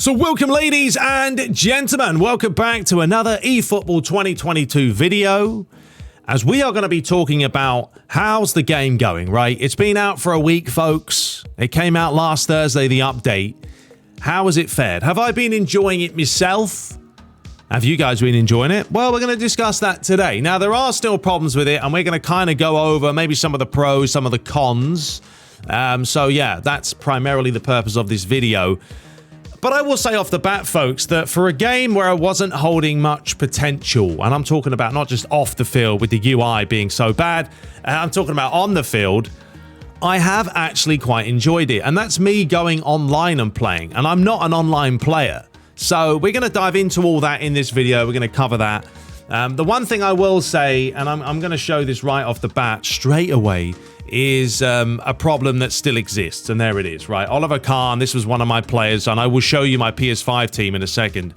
So welcome, ladies and gentlemen. Welcome back to another eFootball 2022 video. As we are going to be talking about how's the game going, right? It's been out for a week, folks. It came out last Thursday, the update. How has it fared? Have I been enjoying it myself? Have you guys been enjoying it? Well, we're going to discuss that today. Now, there are still problems with it, and we're going to kind of go over maybe some of the pros, some of the cons. So yeah, that's primarily the purpose of this video. But I will say off the bat, folks, that for a game where I wasn't holding much potential, and I'm talking about not just off the field with the UI being so bad, I'm talking about on the field, I have actually quite enjoyed it. And that's me going online and playing, and I'm not an online player. So we're going to dive into all that in this video. We're going to cover that. The one thing I will say, and I'm going to show this right off the bat straight away, is a problem that still exists. And there it is, right? Oliver Kahn, this was one of my players, and I will show you my PS5 team in a second.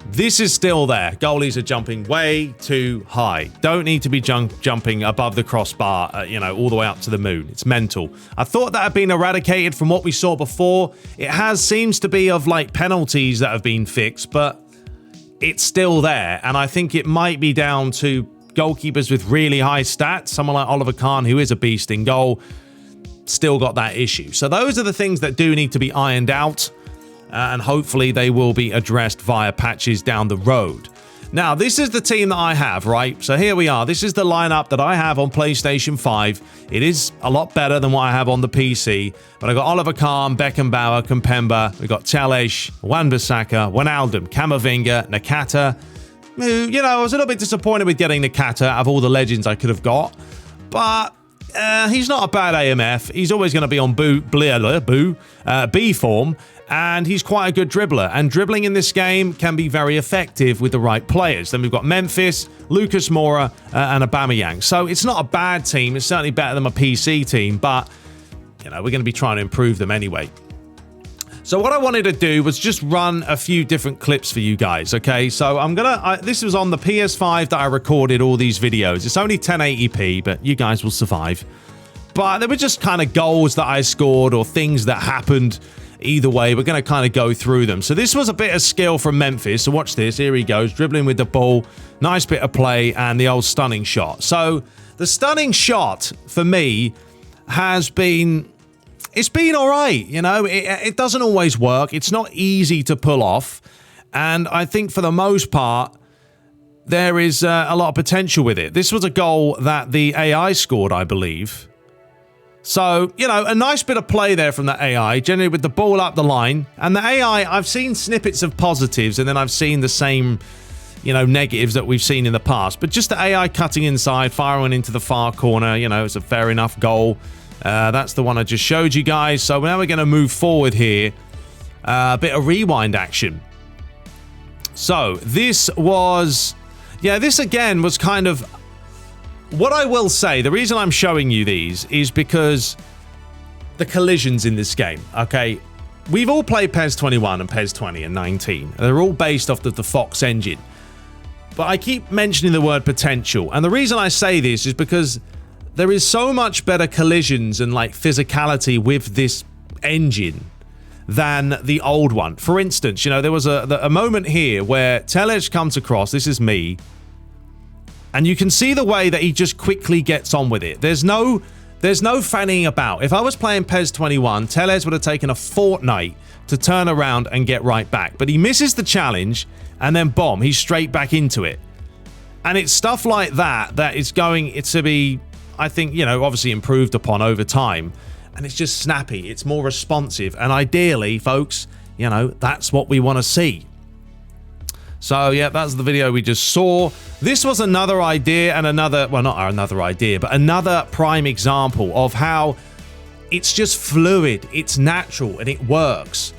This is still there. Goalies are jumping way too high. Don't need to be jumping above the crossbar, all the way up to the moon. It's mental. I thought that had been eradicated from what we saw before. It seems to be of like penalties that have been fixed, but it's still there. And I think it might be down to goalkeepers with really high stats. Someone like Oliver Kahn, who is a beast in goal, still got that issue. So those are the things that do need to be ironed out. And hopefully they will be addressed via patches down the road. Now, this is the team that I have, right? So here we are. This is the lineup that I have on PlayStation 5. It is a lot better than what I have on the PC. But I got Oliver Kahn, Beckenbauer, Kempemba. We got Teles, Wan-Bissaka, Wijnaldum, Camavinga, Nakata. Who, I was a little bit disappointed with getting Nakata out of all the legends I could have got. But he's not a bad AMF. He's always going to be on B form. And he's quite a good dribbler. And dribbling in this game can be very effective with the right players. Then we've got Memphis, Lucas Moura, and Aubameyang. So it's not a bad team. It's certainly better than my PC team. But, we're going to be trying to improve them anyway. So what I wanted to do was just run a few different clips for you guys, okay? So this was on the PS5 that I recorded all these videos. It's only 1080p, but you guys will survive. But they were just kind of goals that I scored or things that happened. Either way, we're going to kind of go through them. So this was a bit of skill from Memphis. So watch this. Here he goes, dribbling with the ball. Nice bit of play and the old stunning shot. So the stunning shot for me has been... It's been all right, It doesn't always work. It's not easy to pull off. And I think for the most part, there is a lot of potential with it. This was a goal that the AI scored, I believe. So, a nice bit of play there from the AI, generally with the ball up the line. And the AI, I've seen snippets of positives, and then I've seen the same, negatives that we've seen in the past. But just the AI cutting inside, firing into the far corner, it's a fair enough goal. That's the one I just showed you guys. So now we're going to move forward here. A bit of rewind action. So this was... Yeah, this again was kind of... What I will say, the reason I'm showing you these is because the collisions in this game, okay? We've all played PES 21 and PES 20 and 19. They're all based off the Fox engine. But I keep mentioning the word potential. And the reason I say this is because there is so much better collisions and like physicality with this engine than the old one. For instance, there was a moment here where Teles comes across. This is me. And you can see the way that he just quickly gets on with it. There's no fanning about. If I was playing PES 21, Teles would have taken a fortnight to turn around and get right back. But he misses the challenge, and then bomb, he's straight back into it. And it's stuff like that is going to be, I think, obviously improved upon over time. And it's just snappy. It's more responsive. And ideally, folks, that's what we want to see. So, yeah, that's the video we just saw. This was another idea and another prime example of how it's just fluid, it's natural, and it works.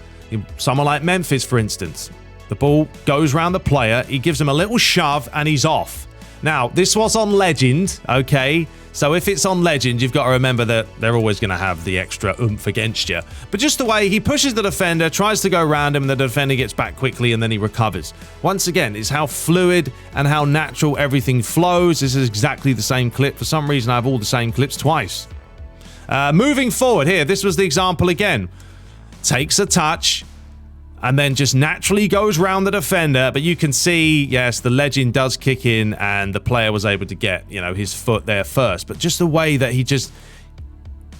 Someone like Memphis, for instance. The ball goes around the player, he gives him a little shove, and he's off. Now, this was on Legend, okay? So if it's on Legend, you've got to remember that they're always going to have the extra oomph against you. But just the way he pushes the defender, tries to go around him, and the defender gets back quickly, and then he recovers. Once again, it's how fluid and how natural everything flows. This is exactly the same clip. For some reason, I have all the same clips twice. Moving forward here, this was the example again. Takes a touch. and then just naturally goes round the defender. But you can see, yes, the legend does kick in, and the player was able to get, you know, his foot there first. But just the way that he just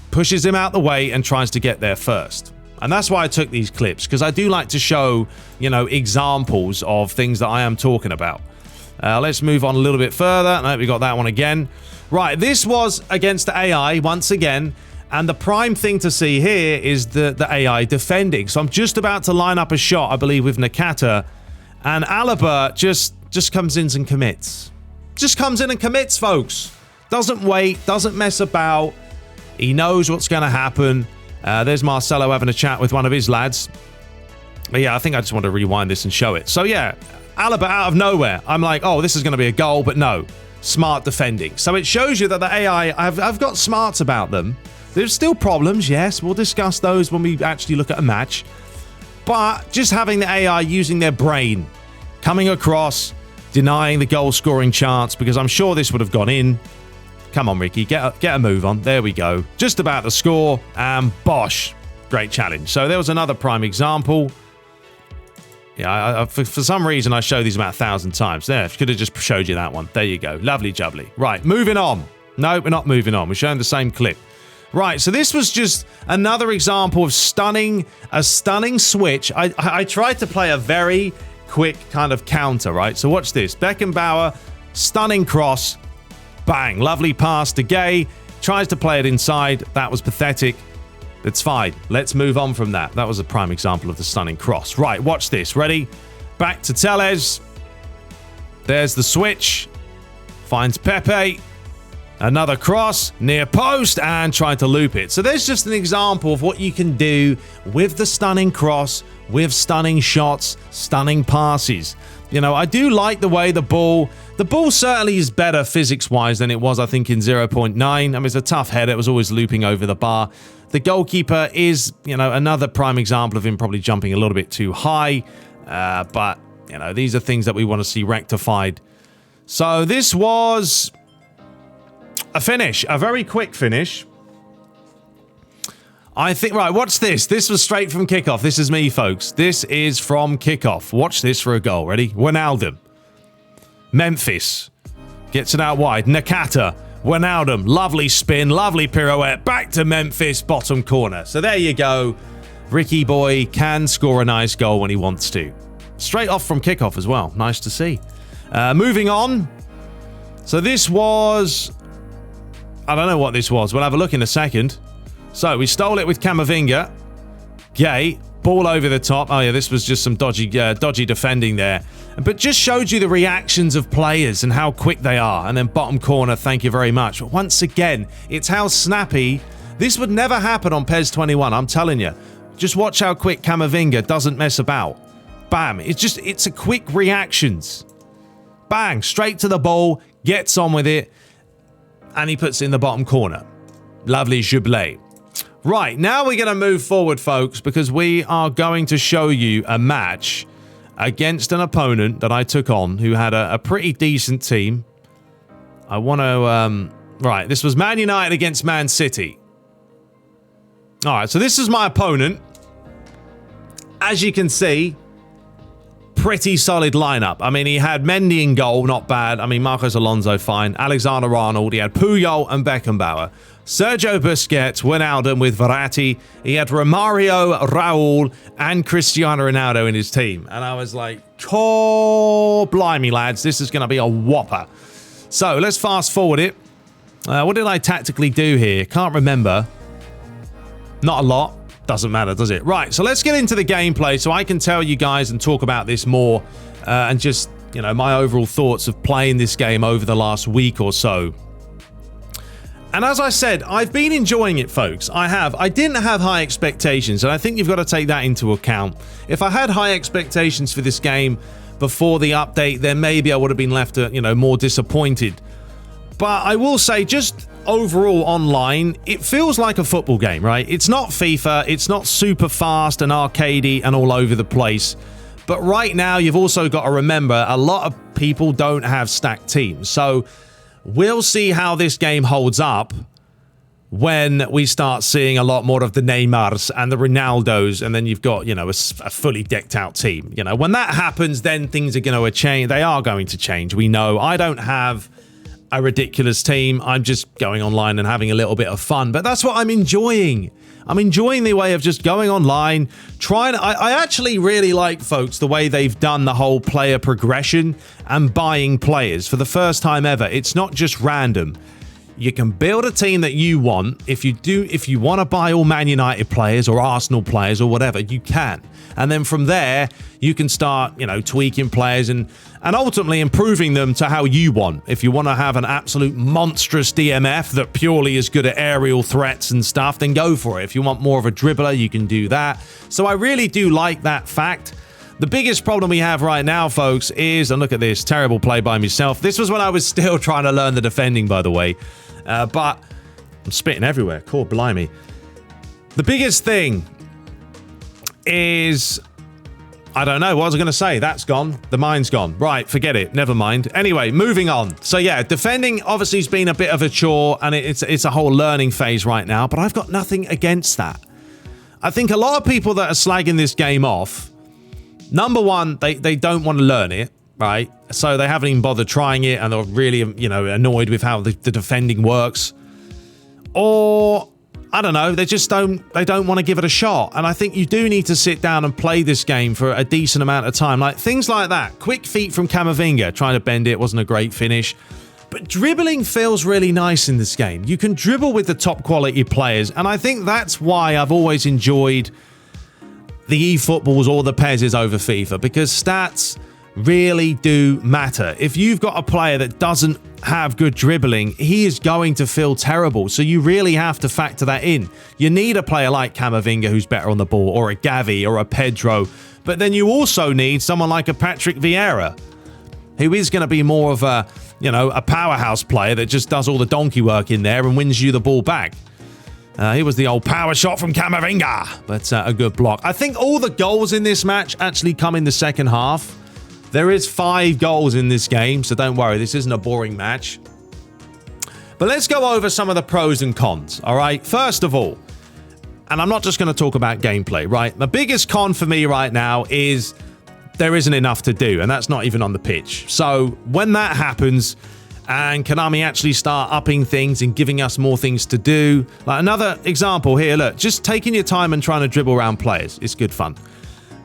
pushes him out the way and tries to get there first. And that's why I took these clips, because I do like to show, you know, examples of things that I am talking about. Let's move on a little bit further. No, we got that one again. Right, this was against the AI once again. And the prime thing to see here is the AI defending. So I'm just about to line up a shot, I believe, with Nakata. And Alaba just comes in and commits. Just comes in and commits, folks. Doesn't wait, doesn't mess about. He knows what's going to happen. There's Marcelo having a chat with one of his lads. But yeah, I think I just want to rewind this and show it. So yeah, Alaba out of nowhere. I'm like, oh, this is going to be a goal, but no. Smart defending. So it shows you that the AI, I've got smarts about them. There's still problems, yes. We'll discuss those when we actually look at a match. But just having the AI using their brain, coming across, denying the goal-scoring chance, because I'm sure this would have gone in. Come on, Ricky, get a move on. There we go. Just about to score, and bosh. Great challenge. So there was another prime example. Yeah, for some reason, I show these about 1,000 times. There, could have just showed you that one. There you go. Lovely jubbly. Right, moving on. No, we're not moving on. We're showing the same clip. Right, so this was just another example of a stunning switch. I tried to play a very quick kind of counter, right? So watch this. Beckenbauer, stunning cross. Bang, lovely pass to Gay. Tries to play it inside. That was pathetic. It's fine. Let's move on from that. That was a prime example of the stunning cross. Right, watch this. Ready? Back to Tellez. There's the switch. Finds Pepe. Another cross, near post, and trying to loop it. So there's just an example of what you can do with the stunning cross, with stunning shots, stunning passes. You know, I do like the way the ball certainly is better physics-wise than it was, I think, in 0.9. I mean, it's a tough header. It was always looping over the bar. The goalkeeper is, you know, another prime example of him probably jumping a little bit too high. But, you know, these are things that we want to see rectified. So this was a finish, a very quick finish. I think, right, watch this. This was straight from kickoff. This is me, folks. This is from kickoff. Watch this for a goal. Ready? Wijnaldum. Memphis. Gets it out wide. Nakata. Wijnaldum. Lovely spin. Lovely pirouette. Back to Memphis. Bottom corner. So there you go. Ricky boy can score a nice goal when he wants to. Straight off from kickoff as well. Nice to see. Moving on. So this was... I don't know what this was. We'll have a look in a second. So we stole it with Camavinga. Gay. Ball over the top. Oh, yeah, this was just some dodgy defending there. But just showed you the reactions of players and how quick they are. And then bottom corner, thank you very much. But once again, it's how snappy. This would never happen on PES 21, I'm telling you. Just watch how quick Camavinga doesn't mess about. Bam. It's a quick reactions. Bang. Straight to the ball. Gets on with it. And he puts it in the bottom corner. Lovely Jubilee. Right, now we're going to move forward, folks, because we are going to show you a match against an opponent that I took on who had a pretty decent team. I want to... right, this was Man United against Man City. All right, so this is my opponent. As you can see, pretty solid lineup. I mean, he had Mendy in goal, not bad. I mean, Marcos Alonso, fine. Alexander-Arnold, he had Puyol and Beckenbauer. Sergio Busquets, Wijnaldum with Verratti. He had Romario, Raul, and Cristiano Ronaldo in his team. And I was like, oh, blimey, lads, this is going to be a whopper. So let's fast forward it. What did I tactically do here? Can't remember. Not a lot. Doesn't matter, does it? Right, so let's get into the gameplay so I can tell you guys and talk about this more and just, you know, my overall thoughts of playing this game over the last week or so. And as I said, I've been enjoying it, folks. I have. I didn't have high expectations, and I think you've got to take that into account. If I had high expectations for this game before the update, then maybe I would have been left, you know, more disappointed. But I will say, just overall online, it feels like a football game, right? It's not FIFA, it's not super fast and arcadey and all over the place. But right now, you've also got to remember, a lot of people don't have stacked teams. So we'll see how this game holds up when we start seeing a lot more of the Neymars and the Ronaldos, and then you've got, you know, a fully decked out team. You know, when that happens, then things are going to change. They are going to change. We know. I don't have a ridiculous team. I'm just going online and having a little bit of fun, but that's what I'm enjoying. I'm enjoying the way of just going online, trying. I actually really like, folks, the way they've done the whole player progression and buying players for the first time ever. It's not just random. You can build a team that you want. If you want to buy all Man United players or Arsenal players or whatever, you can. And then from there, you can start, you know, tweaking players and ultimately improving them to how you want. If you want to have an absolute monstrous DMF that purely is good at aerial threats and stuff, then go for it. If you want more of a dribbler, you can do that. So I really do like that fact. The biggest problem we have right now, folks, is, and look at this, terrible play by myself. This was when I was still trying to learn the defending, by the way. But I'm spitting everywhere. Cool, blimey. The biggest thing is, I don't know. What was I going to say? That's gone. The mind's gone. Right, forget it. Never mind. Anyway, moving on. So yeah, defending obviously has been a bit of a chore, and it's a whole learning phase right now, but I've got nothing against that. I think a lot of people that are slagging this game off, number one, they don't want to learn it, right? So they haven't even bothered trying it, and they're really, you know, annoyed with how the defending works. Or, I don't know, they don't want to give it a shot. And I think you do need to sit down and play this game for a decent amount of time. Like, things like that. Quick feet from Camavinga, trying to bend it, wasn't a great finish. But dribbling feels really nice in this game. You can dribble with the top quality players, and I think that's why I've always enjoyed the eFootballs or the PESs over FIFA, because stats really do matter. If you've got a player that doesn't have good dribbling, he is going to feel terrible. So you really have to factor that in. You need a player like Camavinga who's better on the ball, or a Gavi, or a Pedro. But then you also need someone like a Patrick Vieira, who is going to be more of a, you know, a powerhouse player that just does all the donkey work in there and wins you the ball back. He was the old power shot from Camavinga, but a good block. I think all the goals in this match actually come in the second half. There is 5 goals in this game, so don't worry, this isn't a boring match. But let's go over some of the pros and cons, all right? First of all, and I'm not just going to talk about gameplay, right? The biggest con for me right now is there isn't enough to do, and that's not even on the pitch. So when that happens, and Konami actually start upping things and giving us more things to do. Like another example here, look, just taking your time and trying to dribble around players. It's good fun.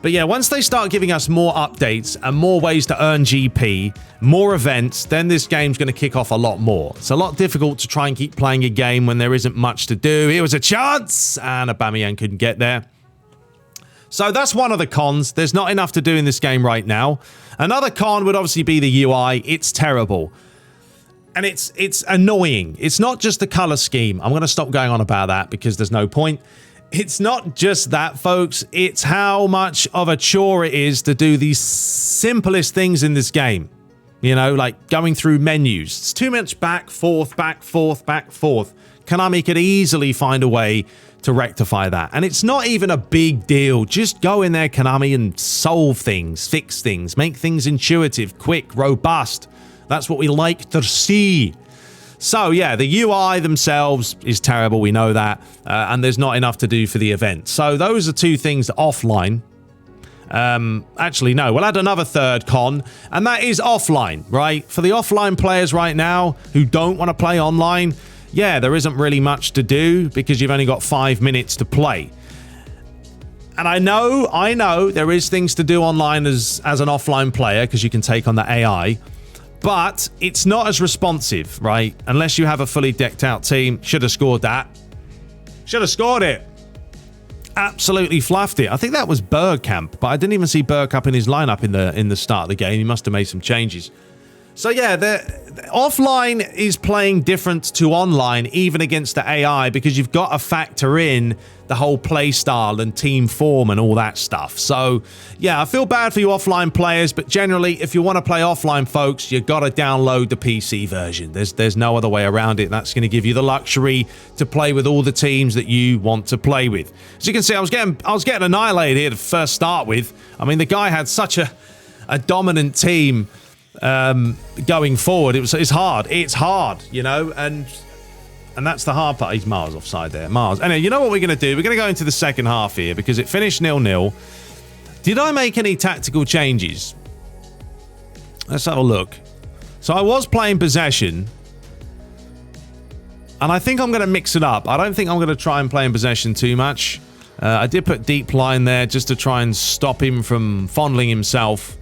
But yeah, once they start giving us more updates and more ways to earn GP, more events, then this game's going to kick off a lot more. It's a lot difficult to try and keep playing a game when there isn't much to do. Here was a chance, and Aubameyang couldn't get there. So that's one of the cons. There's not enough to do in this game right now. Another con would obviously be the UI. It's terrible. And it's annoying. It's not just the color scheme. I'm going to stop going on about that because there's no point. It's not just that, folks. It's how much of a chore it is to do the simplest things in this game. You know, like going through menus. It's too much back, forth, back, forth, back, forth. Konami could easily find a way to rectify that. And it's not even a big deal. Just go in there, Konami, and solve things, fix things, make things intuitive, quick, robust. That's what we like to see. So yeah, the UI themselves is terrible. We know that. And there's not enough to do for the event. So those are two things offline. Actually, no, we'll add another third con, and that is offline, right? For the offline players right now who don't want to play online, yeah, there isn't really much to do because you've only got 5 minutes to play. And I know there is things to do online as an offline player because you can take on the AI. But it's not as responsive, right? Unless you have a fully decked out team. Should have scored that. Should have scored it. Absolutely fluffed it. I think that was Bergkamp, but I didn't even see Bergkamp in his lineup in the start of the game. He must have made some changes. So yeah, the offline is playing different to online, even against the AI, because you've got to factor in the whole play style and team form and all that stuff. So yeah, I feel bad for you offline players, but generally, if you want to play offline, folks, you've got to download the PC version. There's no other way around it. That's going to give you the luxury to play with all the teams that you want to play with. As you can see, I was getting annihilated here to first start with. I mean, the guy had such a dominant team. Going forward, it's hard, you know, and And that's the hard part. He's miles offside there. Miles. Anyway, you know what we're going to do? We're going to go into the second half here because it finished 0-0. Did I make any tactical changes? Let's have a look. So I was playing possession. And I think I'm going to mix it up. I don't think I'm going to try and play in possession too much. I did put deep line there just to try and stop him from fondling himself.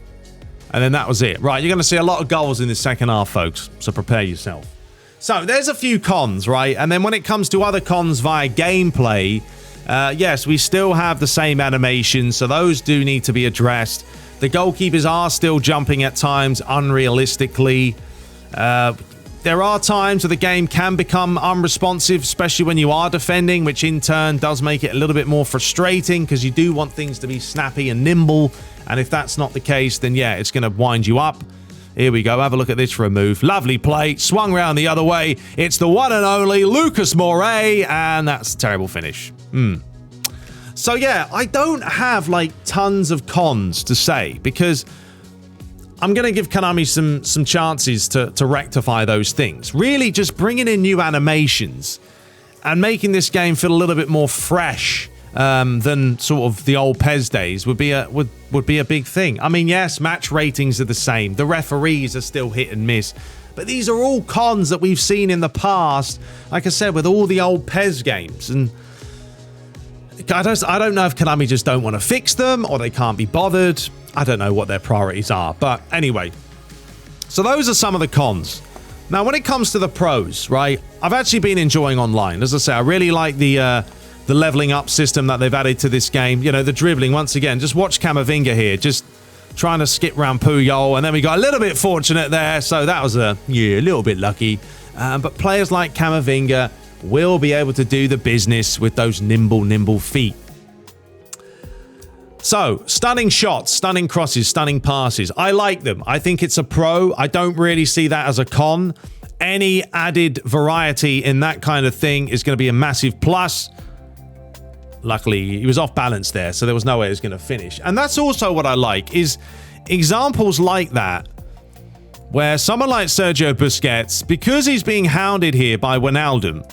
And then that was it. Right, you're going to see a lot of goals in the second half, folks. So prepare yourself. So there's a few cons, right? And then when it comes to other cons via gameplay, yes, we still have the same animations. So those do need to be addressed. The goalkeepers are still jumping at times unrealistically. There are times where the game can become unresponsive, especially when you are defending, which in turn does make it a little bit more frustrating because you do want things to be snappy and nimble. And if that's not the case, then yeah, it's going to wind you up. Here we go. Have a look at this for a move. Lovely play. Swung round the other way. It's the one and only Lucas Moura, and that's a terrible finish. So yeah, I don't have like tons of cons to say because I'm going to give Konami some chances to rectify those things. Really just bringing in new animations and making this game feel a little bit more fresh than sort of the old PES days would be a big thing. I mean, yes, match ratings are the same. The referees are still hit and miss. But these are all cons that we've seen in the past, like I said, with all the old PES games. And I don't know if Konami just don't want to fix them or they can't be bothered. I don't know what their priorities are. But anyway, so those are some of the cons. Now, when it comes to the pros, right, I've actually been enjoying online. As I say, I really like the leveling up system that they've added to this game. You know, the dribbling, once again, just watch Camavinga here, just trying to skip round Puyol, and then we got a little bit fortunate there, so that was a little bit lucky. But players like Camavinga will be able to do the business with those nimble feet. So, stunning shots, stunning crosses, stunning passes. I like them. I think it's a pro. I don't really see that as a con. Any added variety in that kind of thing is going to be a massive plus. Luckily, he was off balance there, so there was no way he was going to finish. And that's also what I like, is examples like that, where someone like Sergio Busquets, because he's being hounded here by Wijnaldum,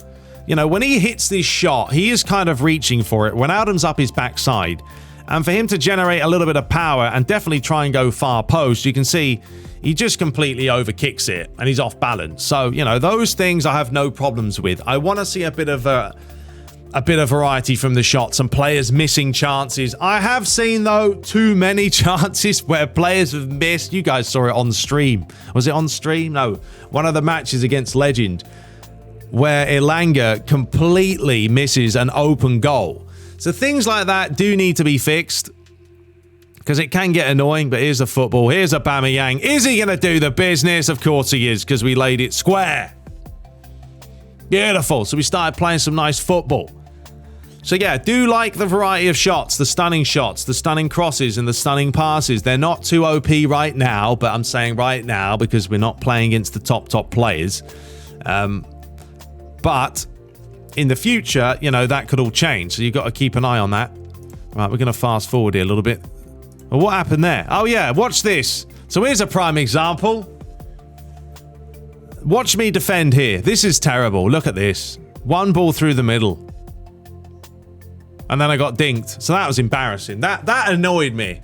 you know, when he hits this shot, he is kind of reaching for it. Wijnaldum's up his backside. And for him to generate a little bit of power and definitely try and go far post, you can see he just completely overkicks it and he's off balance. So, you know, those things I have no problems with. I want to see a bit of variety from the shots and players missing chances. I have seen, though, too many chances where players have missed. You guys saw it on stream. Was it on stream? No. One of the matches against Legend where Elanga completely misses an open goal. So things like that do need to be fixed because it can get annoying, but here's a football. Here's Aubameyang. Is he going to do the business? Of course he is, because we laid it square. Beautiful. So we started playing some nice football. So yeah, do like the variety of shots, the stunning crosses, and the stunning passes. They're not too OP right now, but I'm saying right now because we're not playing against the top players. But in the future, you know, that could all change. So you've got to keep an eye on that. Right, we're going to fast forward here a little bit. Well, what happened there? Oh, yeah, watch this. So here's a prime example. Watch me defend here. This is terrible. Look at this. One ball through the middle. And then I got dinked. So that was embarrassing. That annoyed me.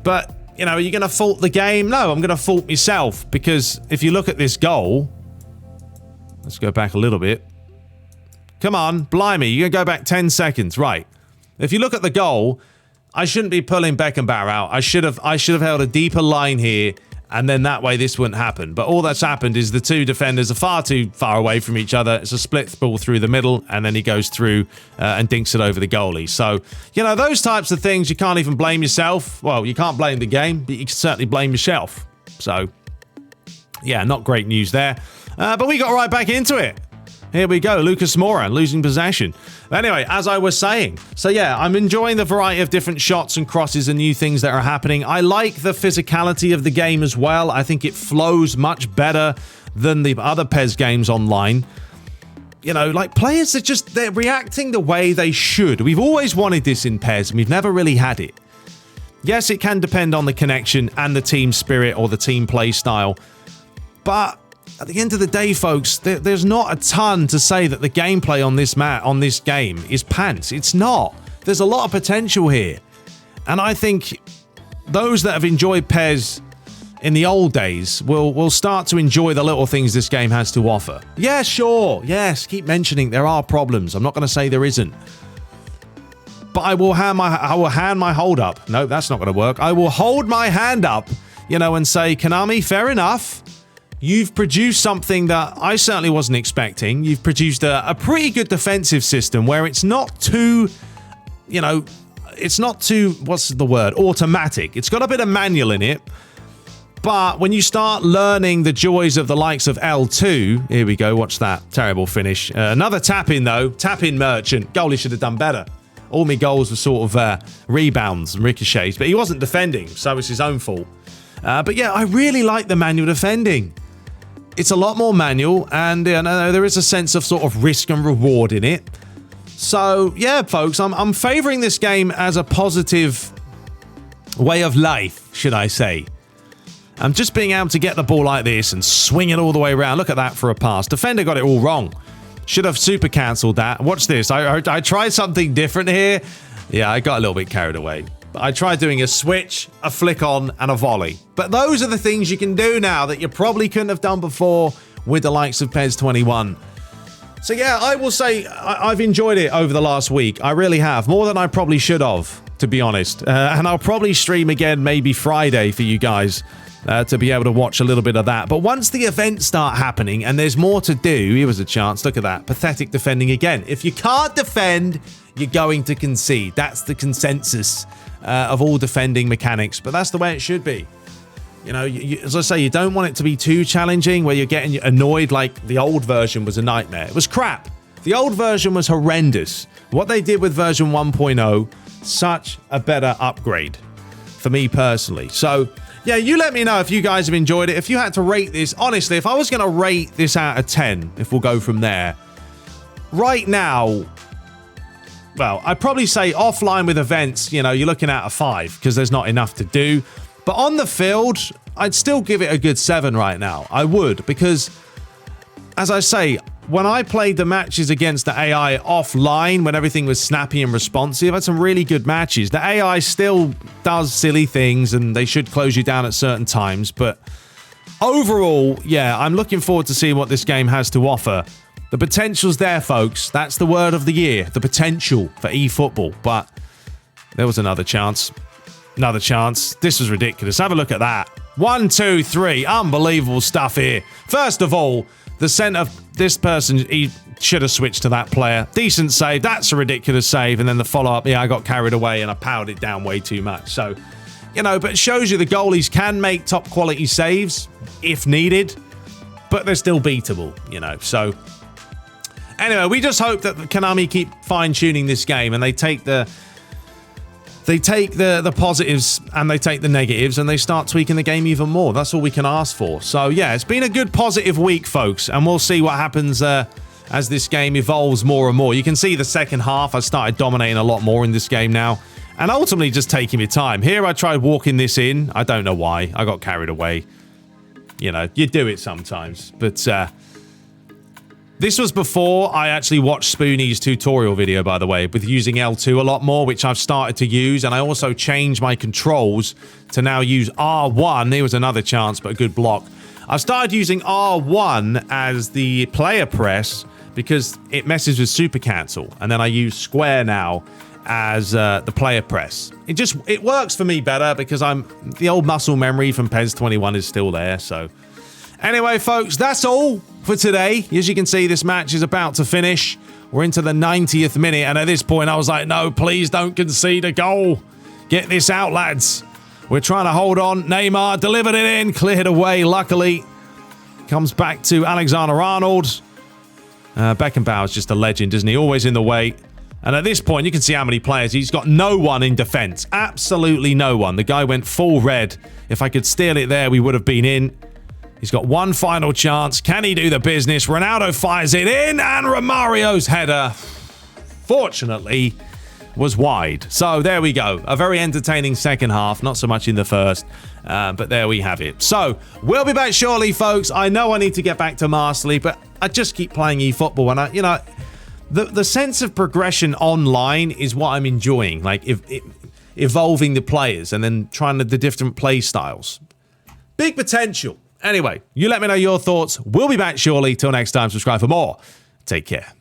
But, you know, are you going to fault the game? No, I'm going to fault myself. Because if you look at this goal... Let's go back a little bit. Come on, blimey, you're going to go back 10 seconds. Right. If you look at the goal, I shouldn't be pulling Beckenbauer out. I should have held a deeper line here, and then that way this wouldn't happen. But all that's happened is the two defenders are far too far away from each other. It's a split ball through the middle, and then he goes through and dinks it over the goalie. So, you know, those types of things, you can't even blame yourself. Well, you can't blame the game, but you can certainly blame yourself. So, yeah, not great news there. But we got right back into it. Here we go, Lucas Moura losing possession. Anyway, as I was saying, so yeah, I'm enjoying the variety of different shots and crosses and new things that are happening. I like the physicality of the game as well. I think it flows much better than the other PES games online. You know, like players are just, they're reacting the way they should. We've always wanted this in PES and we've never really had it. Yes, it can depend on the connection and the team spirit or the team play style, but at the end of the day, folks, there's not a ton to say that the gameplay on this game is pants. It's not. There's a lot of potential here. And I think those that have enjoyed PES in the old days will start to enjoy the little things this game has to offer. Yeah, sure. Yes, keep mentioning there are problems. I'm not going to say there isn't. But I will hand my hold up. No, that's not going to work. I will hold my hand up, and say, Konami, fair enough. You've produced something that I certainly wasn't expecting. You've produced a pretty good defensive system where it's not too, it's not too, what's the word, automatic. It's got a bit of manual in it. But when you start learning the joys of the likes of L2, here we go, watch that. Terrible finish. Another tap-in, though. Tap-in merchant. Goalie should have done better. All my goals were sort of rebounds and ricochets, but he wasn't defending, so it's his own fault. But yeah, I really like the manual defending. It's a lot more manual, and there is a sense of sort of risk and reward in it. So yeah, folks, I'm favouring this game as a positive way of life, should I say. I'm just being able to get the ball like this and swing it all the way around. Look at that for a pass. Defender got it all wrong. Should have super cancelled that. Watch this. I tried something different here. Yeah, I got a little bit carried away. I tried doing a switch, a flick on, and a volley. But those are the things you can do now that you probably couldn't have done before with the likes of PES 21. So yeah, I will say I've enjoyed it over the last week. I really have. More than I probably should have, to be honest. And I'll probably stream again maybe Friday for you guys to be able to watch a little bit of that. But once the events start happening and there's more to do, here was a chance. Look at that. Pathetic defending again. If you can't defend, you're going to concede. That's the consensus of all defending mechanics, but that's the way it should be. As I say, you don't want it to be too challenging where you're getting annoyed like the old version was a nightmare. It was crap. The old version was horrendous. What they did with version 1.0, such a better upgrade for me personally. So yeah, you let me know if you guys have enjoyed it. If you had to rate this, honestly, if I was going to rate this out of 10, if we'll go from there, right now, well, I'd probably say offline with events, you're looking at a 5 because there's not enough to do. But on the field, I'd still give it a good 7 right now. I would, because as I say, when I played the matches against the AI offline, when everything was snappy and responsive, I had some really good matches. The AI still does silly things and they should close you down at certain times. But overall, yeah, I'm looking forward to seeing what this game has to offer. The potential's there, folks. That's the word of the year. The potential for eFootball. But there was another chance. Another chance. This was ridiculous. Have a look at that. 1, 2, 3. Unbelievable stuff here. First of all, the centre, this person, he should have switched to that player. Decent save. That's a ridiculous save. And then the follow-up, yeah, I got carried away and I powered it down way too much. So, but it shows you the goalies can make top quality saves if needed, but they're still beatable, So, anyway, we just hope that Konami keep fine-tuning this game and they take the positives and they take the negatives and they start tweaking the game even more. That's all we can ask for. So yeah, it's been a good positive week, folks, and we'll see what happens as this game evolves more and more. You can see the second half, I started dominating a lot more in this game now, and ultimately just taking my time. Here I tried walking this in. I don't know why. I got carried away. You do it sometimes. But this was before I actually watched Spoonie's tutorial video, by the way, with using L2 a lot more, which I've started to use. And I also changed my controls to now use R1. There was another chance, but a good block. I've started using R1 as the player press because it messes with super cancel. And then I use square now as the player press. It works for me better because the old muscle memory from PES 21 is still there. So anyway, folks, that's all for today. As you can see, this match is about to finish. We're into the 90th minute, and at this point I was like, no, please don't concede a goal. Get this out, lads. We're trying to hold on. Neymar delivered it in, cleared away, luckily. Comes back to Alexander-Arnold. Beckenbauer's just a legend, isn't he? Always in the way. And at this point, you can see how many players. He's got no one in defense. Absolutely no one. The guy went full red. If I could steal it there, we would have been in. He's got one final chance. Can he do the business? Ronaldo fires it in, and Romario's header, fortunately, was wide. So there we go. A very entertaining second half, not so much in the first, but there we have it. So we'll be back shortly, folks. I know I need to get back to Master League, but I just keep playing eFootball, and the sense of progression online is what I'm enjoying, like evolving the players and then trying the different play styles. Big potential. Anyway, you let me know your thoughts. We'll be back shortly. Till next time, subscribe for more. Take care.